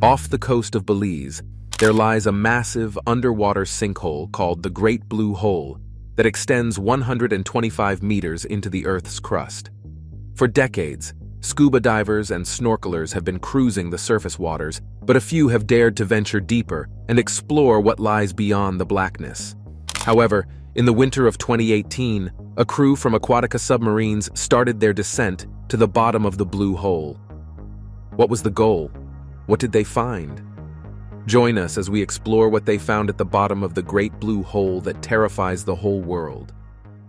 Off the coast of Belize, there lies a massive underwater sinkhole called the Great Blue Hole that extends 125 meters into the Earth's crust. For decades, scuba divers and snorkelers have been cruising the surface waters, but a few have dared to venture deeper and explore what lies beyond the blackness. However, in the winter of 2018, a crew from Aquatica Submarines started their descent to the bottom of the Blue Hole. What was the goal? What did they find? Join us as we explore what they found at the bottom of the Great Blue Hole that terrifies the whole world.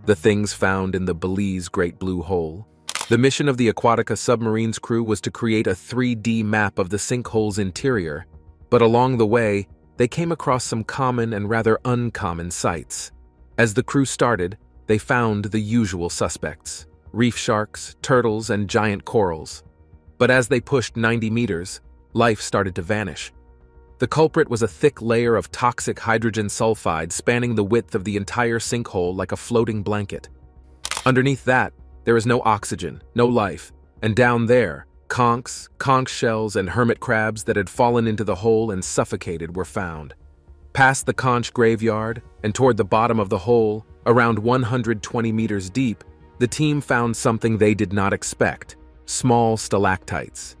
The things found in the Belize Great Blue Hole. The mission of the Aquatica Submarines crew was to create a 3D map of the sinkhole's interior, but along the way, they came across some common and rather uncommon sights. As the crew started, they found the usual suspects: reef sharks, turtles, and giant corals. But as they pushed 90 meters, life started to vanish. The culprit was a thick layer of toxic hydrogen sulfide spanning the width of the entire sinkhole like a floating blanket. Underneath that, there is no oxygen, no life, and down there, conch shells, and hermit crabs that had fallen into the hole and suffocated were found. Past the conch graveyard and toward the bottom of the hole, around 120 meters deep, the team found something they did not expect: small stalactites.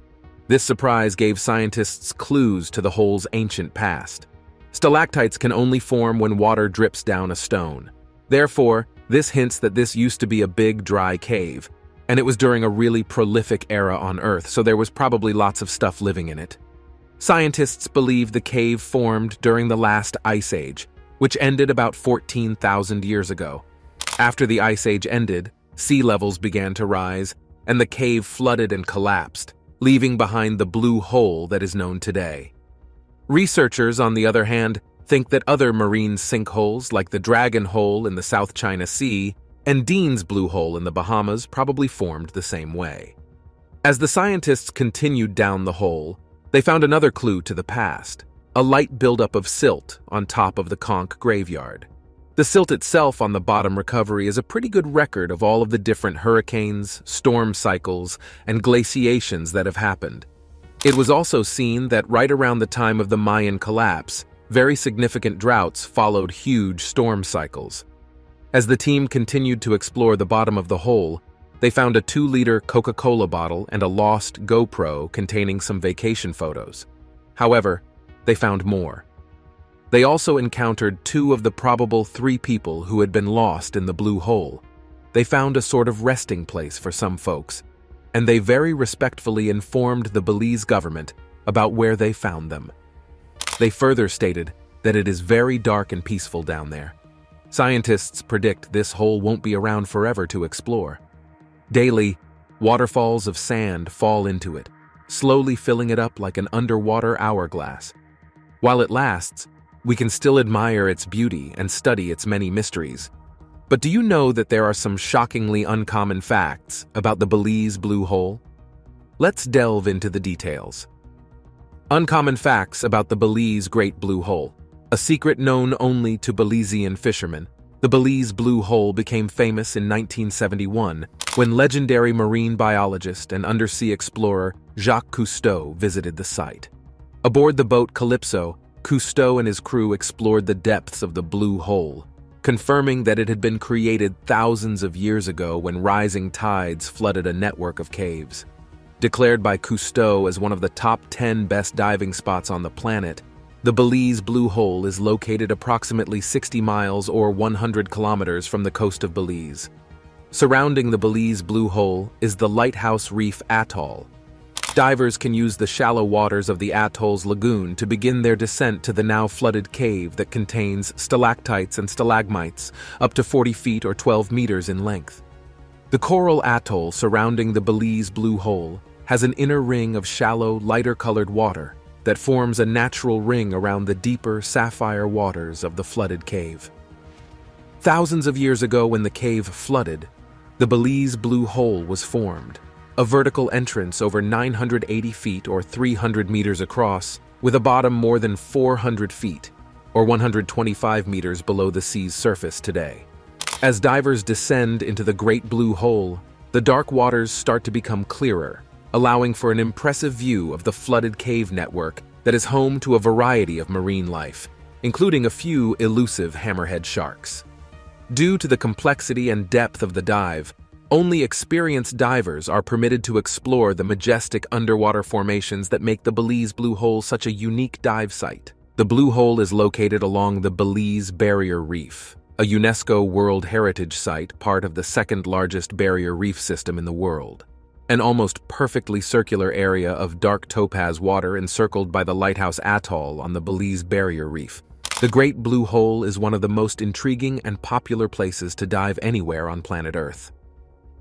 This surprise gave scientists clues to the hole's ancient past. Stalactites can only form when water drips down a stone. Therefore, this hints that this used to be a big, dry cave, and it was during a really prolific era on Earth, so there was probably lots of stuff living in it. Scientists believe the cave formed during the last ice age, which ended about 14,000 years ago. After the ice age ended, sea levels began to rise, and the cave flooded and collapsed, leaving behind the blue hole that is known today. Researchers, on the other hand, think that other marine sinkholes like the Dragon Hole in the South China Sea and Dean's Blue Hole in the Bahamas probably formed the same way. As the scientists continued down the hole, they found another clue to the past: a light buildup of silt on top of the conch graveyard. The silt itself on the bottom recovery is a pretty good record of all of the different hurricanes, storm cycles, and glaciations that have happened. It was also seen that right around the time of the Mayan collapse, very significant droughts followed huge storm cycles. As the team continued to explore the bottom of the hole, they found a 2-liter Coca-Cola bottle and a lost GoPro containing some vacation photos. However, they found more. They also encountered 2 of the probable 3 people who had been lost in the blue hole. They found a sort of resting place for some folks, and they very respectfully informed the Belize government about where they found them. They further stated that it is very dark and peaceful down there. Scientists predict this hole won't be around forever to explore. Daily, waterfalls of sand fall into it, slowly filling it up like an underwater hourglass. While it lasts, we can still admire its beauty and study its many mysteries. But do you know that there are some shockingly uncommon facts about the Belize Blue Hole? Let's delve into the details. Uncommon facts about the Belize Great Blue Hole. A secret known only to Belizean fishermen, the Belize Blue Hole became famous in 1971 when legendary marine biologist and undersea explorer Jacques Cousteau visited the site. Aboard the boat Calypso, Cousteau and his crew explored the depths of the Blue Hole, confirming that it had been created thousands of years ago when rising tides flooded a network of caves. Declared by Cousteau as one of the top 10 best diving spots on the planet, the Belize Blue Hole is located approximately 60 miles or 100 kilometers from the coast of Belize. Surrounding the Belize Blue Hole is the Lighthouse Reef Atoll. Divers can use the shallow waters of the atoll's lagoon to begin their descent to the now flooded cave that contains stalactites and stalagmites up to 40 feet or 12 meters in length. The coral atoll surrounding the Belize Blue Hole has an inner ring of shallow, lighter-colored water that forms a natural ring around the deeper, sapphire waters of the flooded cave. Thousands of years ago, when the cave flooded, the Belize Blue Hole was formed, a vertical entrance over 980 feet or 300 meters across, with a bottom more than 400 feet, or 125 meters below the sea's surface today. As divers descend into the Great Blue Hole, the dark waters start to become clearer, allowing for an impressive view of the flooded cave network that is home to a variety of marine life, including a few elusive hammerhead sharks. Due to the complexity and depth of the dive, only experienced divers are permitted to explore the majestic underwater formations that make the Belize Blue Hole such a unique dive site. The Blue Hole is located along the Belize Barrier Reef, a UNESCO World Heritage Site, part of the second-largest barrier reef system in the world. An almost perfectly circular area of dark topaz water encircled by the Lighthouse Atoll on the Belize Barrier Reef. The Great Blue Hole is one of the most intriguing and popular places to dive anywhere on planet Earth.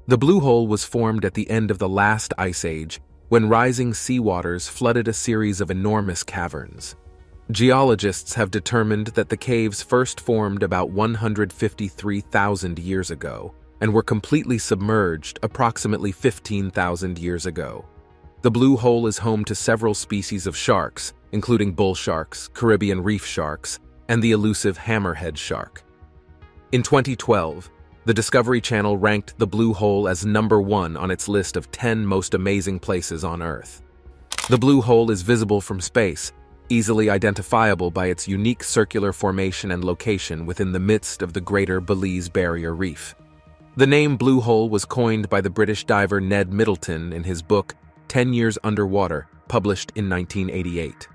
The Blue Hole was formed at the end of the last ice age, when rising seawaters flooded a series of enormous caverns. Geologists have determined that the caves first formed about 153,000 years ago and were completely submerged approximately 15,000 years ago. The Blue Hole is home to several species of sharks, including bull sharks, Caribbean reef sharks, and the elusive hammerhead shark. In 2012, the Discovery Channel ranked the Blue Hole as #1 on its list of 10 most amazing places on Earth. The Blue Hole is visible from space, easily identifiable by its unique circular formation and location within the midst of the greater Belize Barrier Reef. The name Blue Hole was coined by the British diver Ned Middleton in his book 10 Years Underwater, published in 1988.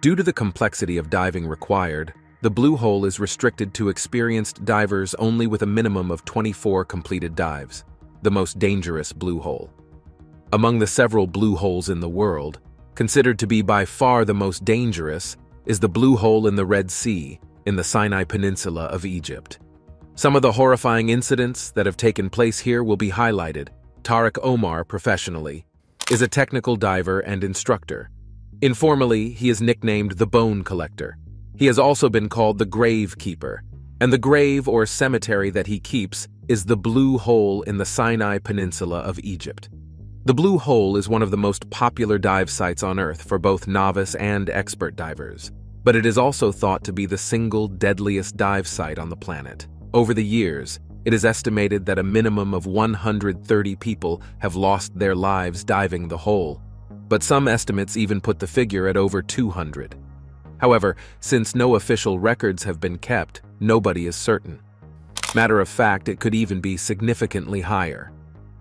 Due to the complexity of diving required, the Blue Hole is restricted to experienced divers only with a minimum of 24 completed dives, the most dangerous blue hole. Among the several blue holes in the world, considered to be by far the most dangerous is the Blue Hole in the Red Sea in the Sinai Peninsula of Egypt. Some of the horrifying incidents that have taken place here will be highlighted. Tariq Omar, professionally, is a technical diver and instructor. Informally, he is nicknamed the Bone Collector. He has also been called the Grave Keeper, and the grave or cemetery that he keeps is the Blue Hole in the Sinai Peninsula of Egypt. The Blue Hole is one of the most popular dive sites on Earth for both novice and expert divers, but it is also thought to be the single deadliest dive site on the planet. Over the years, it is estimated that a minimum of 130 people have lost their lives diving the hole, but some estimates even put the figure at over 200. However, since no official records have been kept, nobody is certain. Matter of fact, it could even be significantly higher.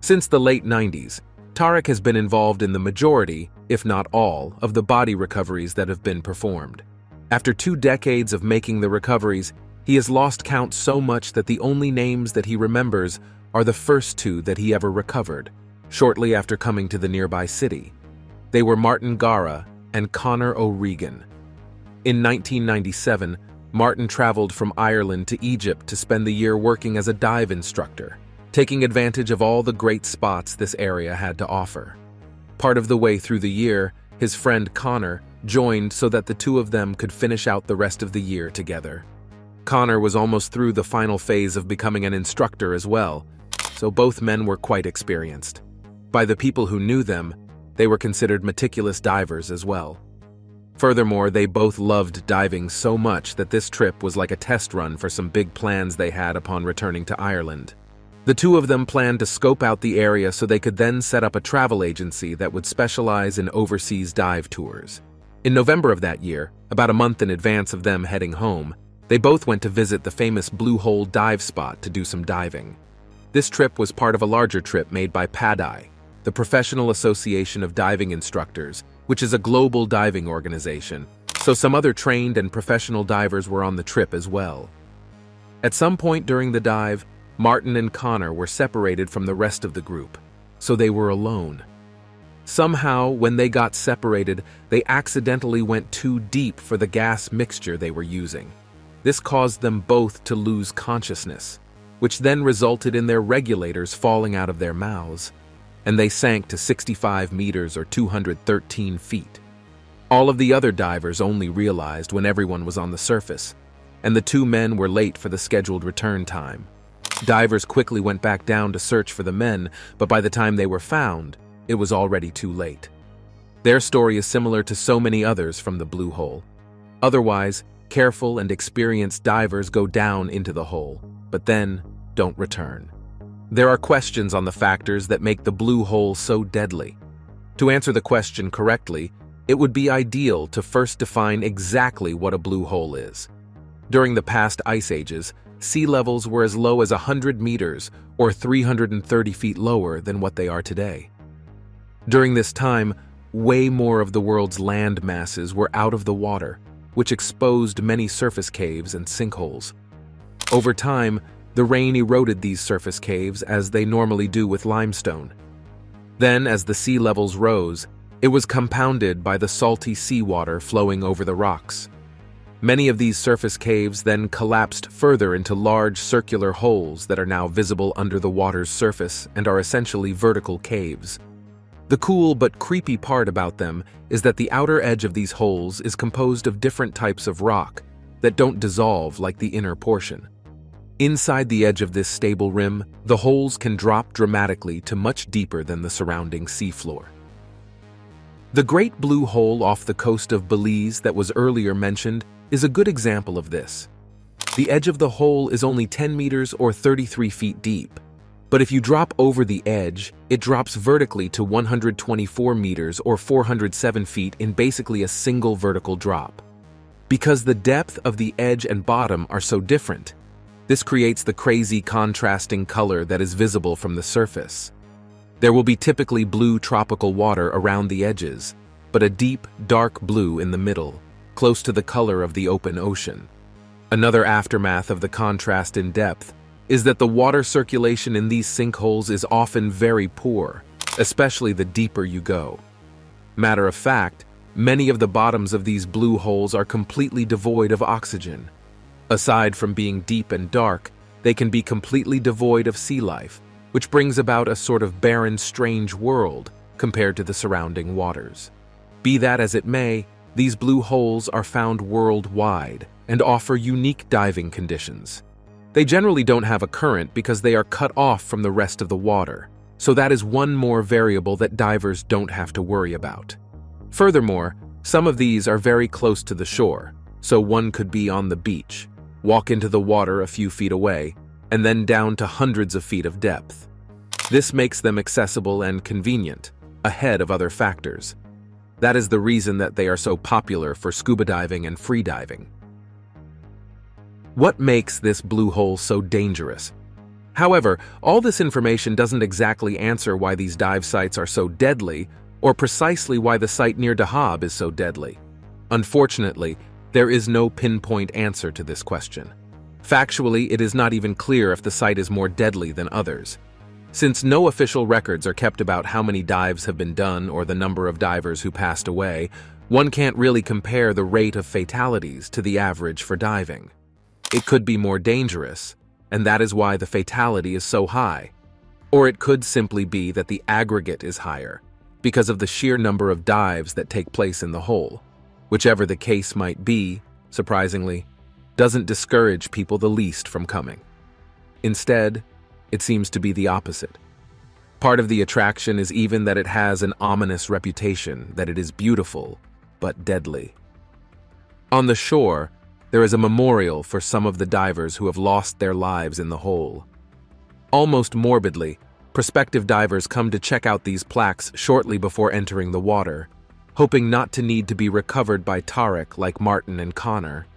Since the late 90s, Tariq has been involved in the majority, if not all, of the body recoveries that have been performed. After 2 decades of making the recoveries, he has lost count so much that the only names that he remembers are the first 2 that he ever recovered, shortly after coming to the nearby city. They were Martin Gara and Connor O'Regan. In 1997, Martin traveled from Ireland to Egypt to spend the year working as a dive instructor, taking advantage of all the great spots this area had to offer. Part of the way through the year, his friend Connor joined so that the 2 of them could finish out the rest of the year together. Connor was almost through the final phase of becoming an instructor as well, so both men were quite experienced. By the people who knew them, they were considered meticulous divers as well. Furthermore, they both loved diving so much that this trip was like a test run for some big plans they had upon returning to Ireland. The 2 of them planned to scope out the area so they could then set up a travel agency that would specialize in overseas dive tours. In November of that year, about a month in advance of them heading home, they both went to visit the famous Blue Hole dive spot to do some diving. This trip was part of a larger trip made by PADI, the Professional Association of Diving Instructors, which is a global diving organization, so some other trained and professional divers were on the trip as well. At some point during the dive, Martin and Connor were separated from the rest of the group, so they were alone. Somehow, when they got separated, they accidentally went too deep for the gas mixture they were using. This caused them both to lose consciousness, which then resulted in their regulators falling out of their mouths, and they sank to 65 meters or 213 feet. All of the other divers only realized when everyone was on the surface, and the 2 men were late for the scheduled return time. Divers quickly went back down to search for the men, but by the time they were found, it was already too late. Their story is similar to so many others from the Blue Hole. Otherwise, careful and experienced divers go down into the hole, but then don't return. There are questions on the factors that make the Blue Hole so deadly. To answer the question correctly, it would be ideal to first define exactly what a blue hole is. During the past ice ages, sea levels were as low as 100 meters or 330 feet lower than what they are today. During this time, way more of the world's land masses were out of the water, which exposed many surface caves and sinkholes. Over time, the rain eroded these surface caves as they normally do with limestone. Then, as the sea levels rose, it was compounded by the salty seawater flowing over the rocks. Many of these surface caves then collapsed further into large circular holes that are now visible under the water's surface and are essentially vertical caves. The cool but creepy part about them is that the outer edge of these holes is composed of different types of rock that don't dissolve like the inner portion. Inside the edge of this stable rim, the holes can drop dramatically to much deeper than the surrounding seafloor. The Great Blue Hole off the coast of Belize that was earlier mentioned is a good example of this. The edge of the hole is only 10 meters or 33 feet deep, but if you drop over the edge, it drops vertically to 124 meters or 407 feet in basically a single vertical drop. Because the depth of the edge and bottom are so different, this creates the crazy contrasting color that is visible from the surface. There will be typically blue tropical water around the edges, but a deep, dark blue in the middle, close to the color of the open ocean. Another aftermath of the contrast in depth is that the water circulation in these sinkholes is often very poor, especially the deeper you go. Matter of fact, many of the bottoms of these blue holes are completely devoid of oxygen. Aside from being deep and dark, they can be completely devoid of sea life, which brings about a sort of barren, strange world compared to the surrounding waters. Be that as it may, these blue holes are found worldwide and offer unique diving conditions. They generally don't have a current because they are cut off from the rest of the water, so that is one more variable that divers don't have to worry about. Furthermore, some of these are very close to the shore, so one could be on the beach, walk into the water a few feet away, and then down to hundreds of feet of depth. This makes them accessible and convenient, ahead of other factors. That is the reason that they are so popular for scuba diving and free diving. What makes this blue hole so dangerous? However, all this information doesn't exactly answer why these dive sites are so deadly, or precisely why the site near Dahab is so deadly. Unfortunately, there is no pinpoint answer to this question. Factually, it is not even clear if the site is more deadly than others. Since no official records are kept about how many dives have been done or the number of divers who passed away, one can't really compare the rate of fatalities to the average for diving. It could be more dangerous, and that is why the fatality is so high. Or it could simply be that the aggregate is higher, because of the sheer number of dives that take place in the hole. Whichever the case might be, surprisingly, doesn't discourage people the least from coming. Instead, it seems to be the opposite. Part of the attraction is even that it has an ominous reputation, that it is beautiful, but deadly. On the shore, there is a memorial for some of the divers who have lost their lives in the hole. Almost morbidly, prospective divers come to check out these plaques shortly before entering the water, hoping not to need to be recovered by Tarek like Martin and Connor.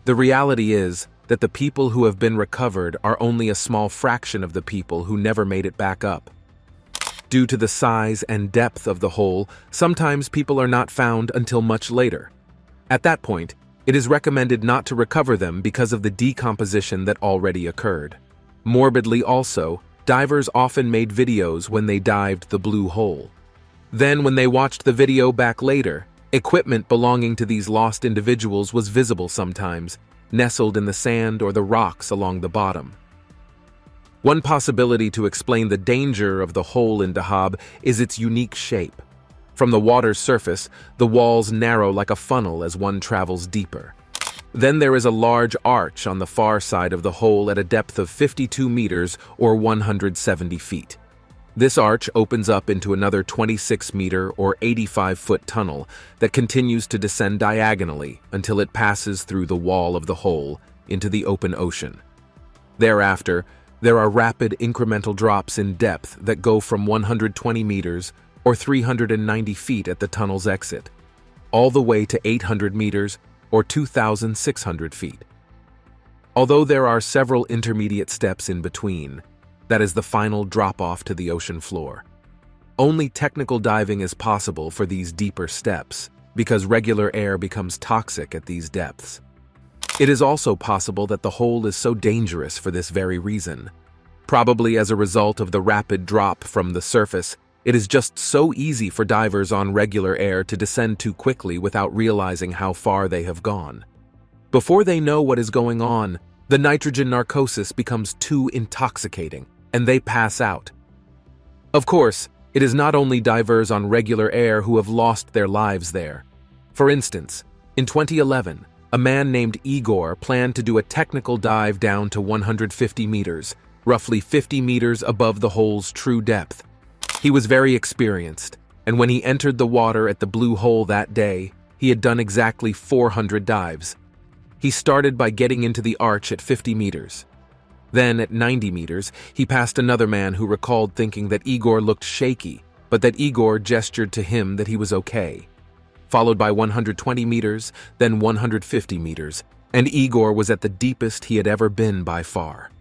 The reality is that the people who have been recovered are only a small fraction of the people who never made it back up. Due to the size and depth of the hole, sometimes people are not found until much later. At that point, it is recommended not to recover them because of the decomposition that already occurred. Morbidly also, divers often made videos when they dived the blue hole. Then, when they watched the video back later, equipment belonging to these lost individuals was visible sometimes, nestled in the sand or the rocks along the bottom. One possibility to explain the danger of the hole in Dahab is its unique shape. From the water's surface, the walls narrow like a funnel as one travels deeper. Then there is a large arch on the far side of the hole at a depth of 52 meters or 170 feet. This arch opens up into another 26-meter or 85-foot tunnel that continues to descend diagonally until it passes through the wall of the hole into the open ocean. Thereafter, there are rapid incremental drops in depth that go from 120 meters or 390 feet at the tunnel's exit all the way to 800 meters or 2,600 feet. Although there are several intermediate steps in between, that is the final drop-off to the ocean floor. Only technical diving is possible for these deeper steps because regular air becomes toxic at these depths. It is also possible that the hole is so dangerous for this very reason. Probably as a result of the rapid drop from the surface, it is just so easy for divers on regular air to descend too quickly without realizing how far they have gone. Before they know what is going on, the nitrogen narcosis becomes too intoxicating, and they pass out. Of course, it is not only divers on regular air who have lost their lives there. For instance, in 2011, a man named Igor planned to do a technical dive down to 150 meters, roughly 50 meters above the hole's true depth. He was very experienced, and when he entered the water at the Blue Hole that day, he had done exactly 400 dives. He started by getting into the arch at 50 meters. Then, at 90 meters, he passed another man who recalled thinking that Igor looked shaky, but that Igor gestured to him that he was okay. Followed by 120 meters, then 150 meters, and Igor was at the deepest he had ever been by far.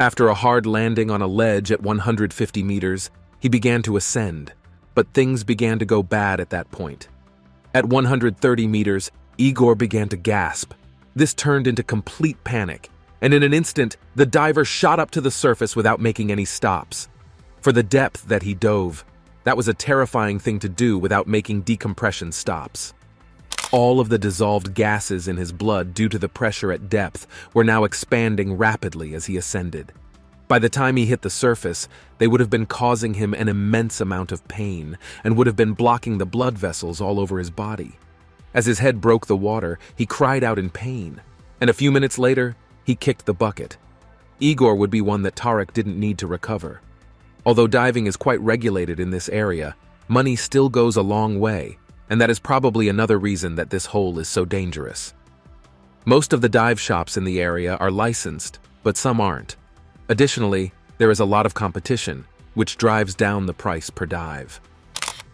After a hard landing on a ledge at 150 meters, he began to ascend, but things began to go bad at that point. At 130 meters, Igor began to gasp. This turned into complete panic, and in an instant, the diver shot up to the surface without making any stops. For the depth that he dove, that was a terrifying thing to do without making decompression stops. All of the dissolved gases in his blood due to the pressure at depth were now expanding rapidly as he ascended. By the time he hit the surface, they would have been causing him an immense amount of pain and would have been blocking the blood vessels all over his body. As his head broke the water, he cried out in pain, and a few minutes later, he kicked the bucket. Igor would be one that Tarek didn't need to recover. Although diving is quite regulated in this area, money still goes a long way, and that is probably another reason that this hole is so dangerous. Most of the dive shops in the area are licensed, but some aren't. Additionally, there is a lot of competition, which drives down the price per dive.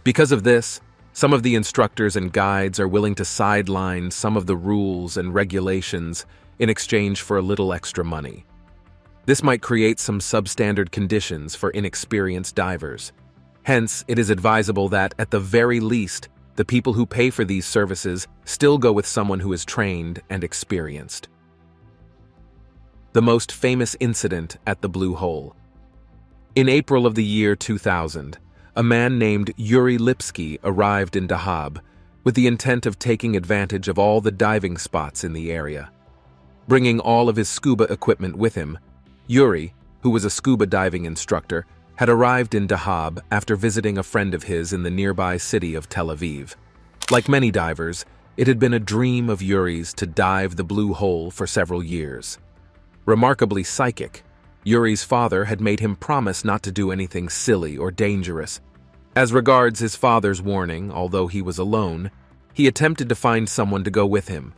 Because of this, some of the instructors and guides are willing to sideline some of the rules and regulations in exchange for a little extra money. This might create some substandard conditions for inexperienced divers. Hence, it is advisable that, at the very least, the people who pay for these services still go with someone who is trained and experienced. The most famous incident at the Blue Hole. In April of the year 2000, a man named Yuri Lipsky arrived in Dahab with the intent of taking advantage of all the diving spots in the area. Bringing all of his scuba equipment with him, Yuri, who was a scuba diving instructor, had arrived in Dahab after visiting a friend of his in the nearby city of Tel Aviv. Like many divers, it had been a dream of Yuri's to dive the Blue Hole for several years. Remarkably psychic, Yuri's father had made him promise not to do anything silly or dangerous. As regards his father's warning, although he was alone, he attempted to find someone to go with him.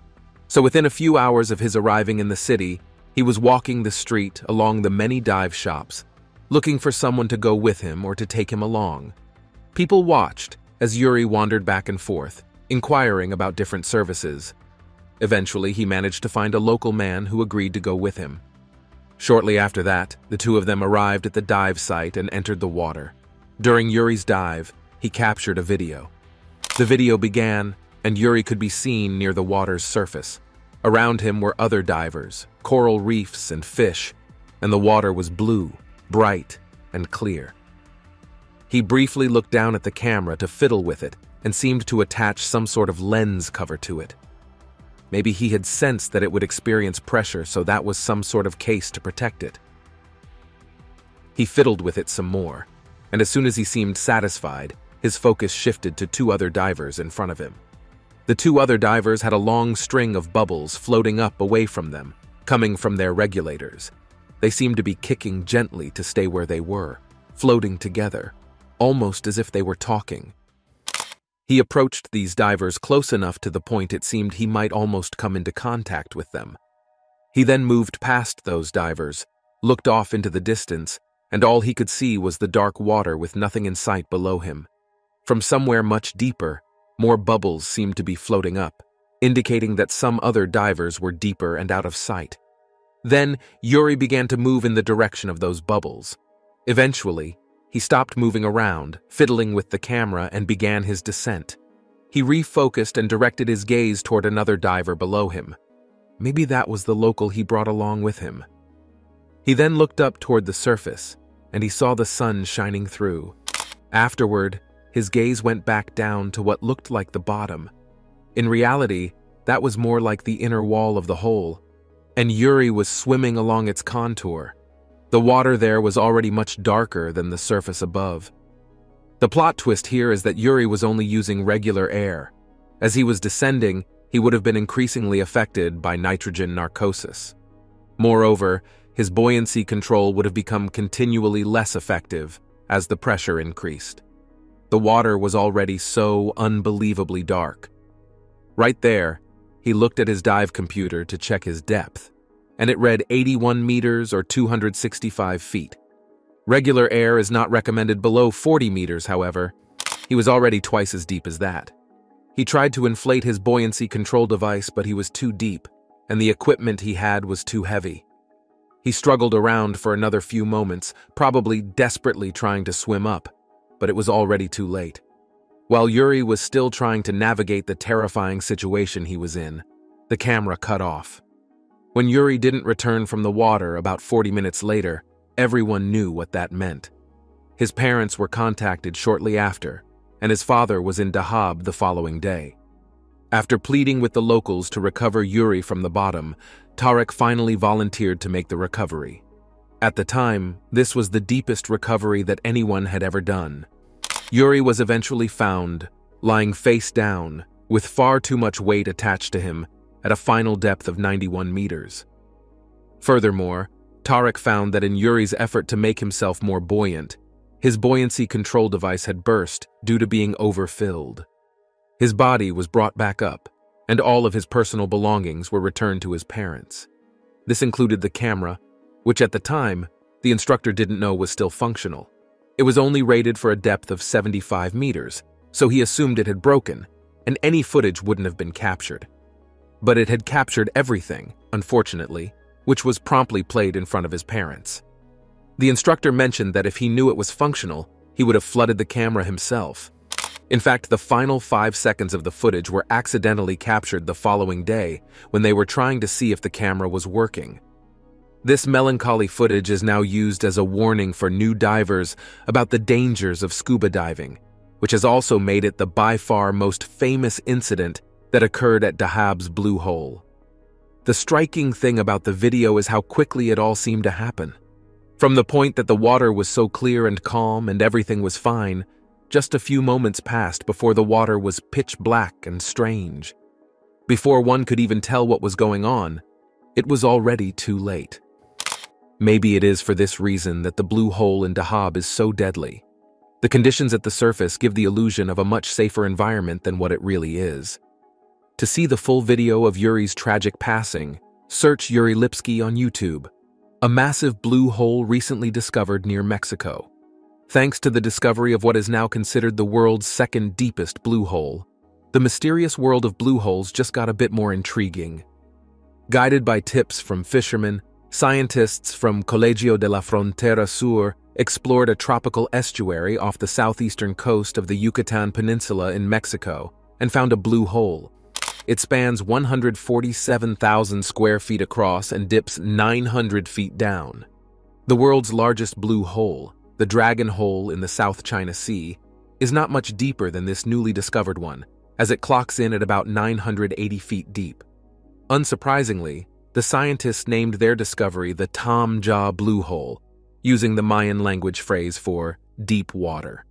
So within a few hours of his arriving in the city, he was walking the street along the many dive shops, looking for someone to go with him or to take him along. People watched as Yuri wandered back and forth, inquiring about different services. Eventually, he managed to find a local man who agreed to go with him. Shortly after that, the two of them arrived at the dive site and entered the water. During Yuri's dive, he captured a video. The video began, and Yuri could be seen near the water's surface. Around him were other divers, coral reefs and fish, and the water was blue, bright, and clear. He briefly looked down at the camera to fiddle with it and seemed to attach some sort of lens cover to it. Maybe he had sensed that it would experience pressure, so that was some sort of case to protect it. He fiddled with it some more, and as soon as he seemed satisfied, his focus shifted to two other divers in front of him. The two other divers had a long string of bubbles floating up away from them, coming from their regulators. They seemed to be kicking gently to stay where they were, floating together, almost as if they were talking. He approached these divers close enough to the point it seemed he might almost come into contact with them. He then moved past those divers, looked off into the distance, and all he could see was the dark water with nothing in sight below him. From somewhere much deeper, More bubbles seemed to be floating up, indicating that some other divers were deeper and out of sight. Then, Yuri began to move in the direction of those bubbles. Eventually, he stopped moving around, fiddling with the camera, and began his descent. He refocused and directed his gaze toward another diver below him. Maybe that was the local he brought along with him. He then looked up toward the surface, and he saw the sun shining through. Afterward, his gaze went back down to what looked like the bottom. In reality, that was more like the inner wall of the hole, and Yuri was swimming along its contour. The water there was already much darker than the surface above. The plot twist here is that Yuri was only using regular air. As he was descending, he would have been increasingly affected by nitrogen narcosis. Moreover, his buoyancy control would have become continually less effective as the pressure increased. The water was already so unbelievably dark. Right there, he looked at his dive computer to check his depth, and it read 81 meters or 265 feet. Regular air is not recommended below 40 meters, however. He was already twice as deep as that. He tried to inflate his buoyancy control device, but he was too deep, and the equipment he had was too heavy. He struggled around for another few moments, probably desperately trying to swim up, but it was already too late. While Yuri was still trying to navigate the terrifying situation he was in, the camera cut off. When Yuri didn't return from the water about 40 minutes later, everyone knew what that meant. His parents were contacted shortly after, and his father was in Dahab the following day. After pleading with the locals to recover Yuri from the bottom, Tarek finally volunteered to make the recovery. At the time, this was the deepest recovery that anyone had ever done. Yuri was eventually found, lying face down, with far too much weight attached to him, at a final depth of 91 meters. Furthermore, Tarek found that in Yuri's effort to make himself more buoyant, his buoyancy control device had burst due to being overfilled. His body was brought back up, and all of his personal belongings were returned to his parents. This included the camera, which at the time, the instructor didn't know was still functional. It was only rated for a depth of 75 meters, so he assumed it had broken, and any footage wouldn't have been captured. But it had captured everything, unfortunately, which was promptly played in front of his parents. The instructor mentioned that if he knew it was functional, he would have flooded the camera himself. In fact, the final 5 seconds of the footage were accidentally captured the following day when they were trying to see if the camera was working. This melancholy footage is now used as a warning for new divers about the dangers of scuba diving, which has also made it the by far most famous incident that occurred at Dahab's Blue Hole. The striking thing about the video is how quickly it all seemed to happen. From the point that the water was so clear and calm and everything was fine, just a few moments passed before the water was pitch black and strange. Before one could even tell what was going on, it was already too late. Maybe it is for this reason that the Blue Hole in Dahab is so deadly. The conditions at the surface give the illusion of a much safer environment than what it really is. To see the full video of Yuri's tragic passing, search Yuri Lipsky on YouTube. A massive blue hole recently discovered near Mexico. Thanks to the discovery of what is now considered the world's second deepest blue hole, the mysterious world of blue holes just got a bit more intriguing. Guided by tips from fishermen, scientists from Colegio de la Frontera Sur explored a tropical estuary off the southeastern coast of the Yucatan Peninsula in Mexico and found a blue hole. It spans 147,000 square feet across and dips 900 feet down. The world's largest blue hole, the Dragon Hole in the South China Sea, is not much deeper than this newly discovered one, as it clocks in at about 980 feet deep. Unsurprisingly, the scientists named their discovery the Tom Jaw Blue Hole, using the Mayan language phrase for deep water.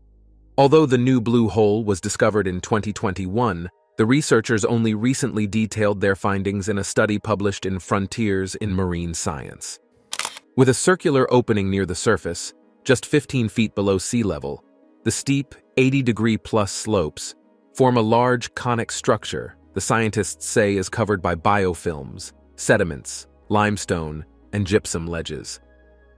Although the new blue hole was discovered in 2021, the researchers only recently detailed their findings in a study published in Frontiers in Marine Science. With a circular opening near the surface, just 15 feet below sea level, the steep 80-degree-plus slopes form a large conic structure the scientists say is covered by biofilms, sediments, limestone, and gypsum ledges.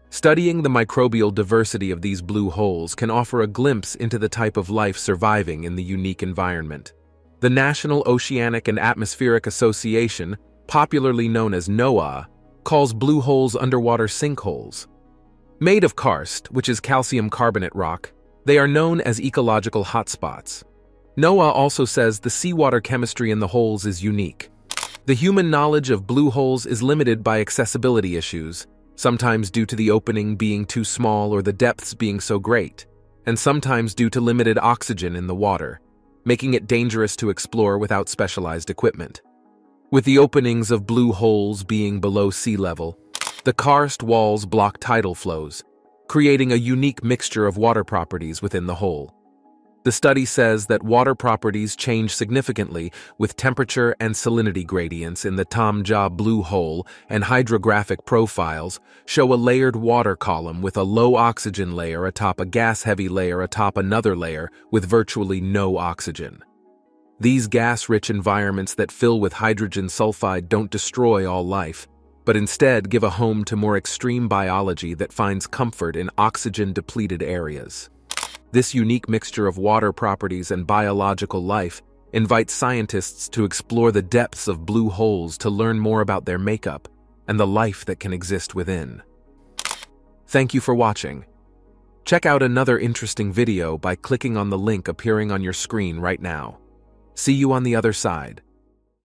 Studying the microbial diversity of these blue holes can offer a glimpse into the type of life surviving in the unique environment. The National Oceanic and Atmospheric Association, popularly known as NOAA, calls blue holes underwater sinkholes. Made of karst, which is calcium carbonate rock, they are known as ecological hotspots. NOAA also says the seawater chemistry in the holes is unique. The human knowledge of blue holes is limited by accessibility issues, sometimes due to the opening being too small or the depths being so great, and sometimes due to limited oxygen in the water, making it dangerous to explore without specialized equipment. With the openings of blue holes being below sea level, the karst walls block tidal flows, creating a unique mixture of water properties within the hole. The study says that water properties change significantly with temperature and salinity gradients in the Tom Ja blue hole, and hydrographic profiles show a layered water column with a low oxygen layer atop a gas-heavy layer atop another layer with virtually no oxygen. These gas-rich environments that fill with hydrogen sulfide don't destroy all life, but instead give a home to more extreme biology that finds comfort in oxygen-depleted areas. This unique mixture of water properties and biological life invites scientists to explore the depths of blue holes to learn more about their makeup and the life that can exist within. Thank you for watching. Check out another interesting video by clicking on the link appearing on your screen right now. See you on the other side.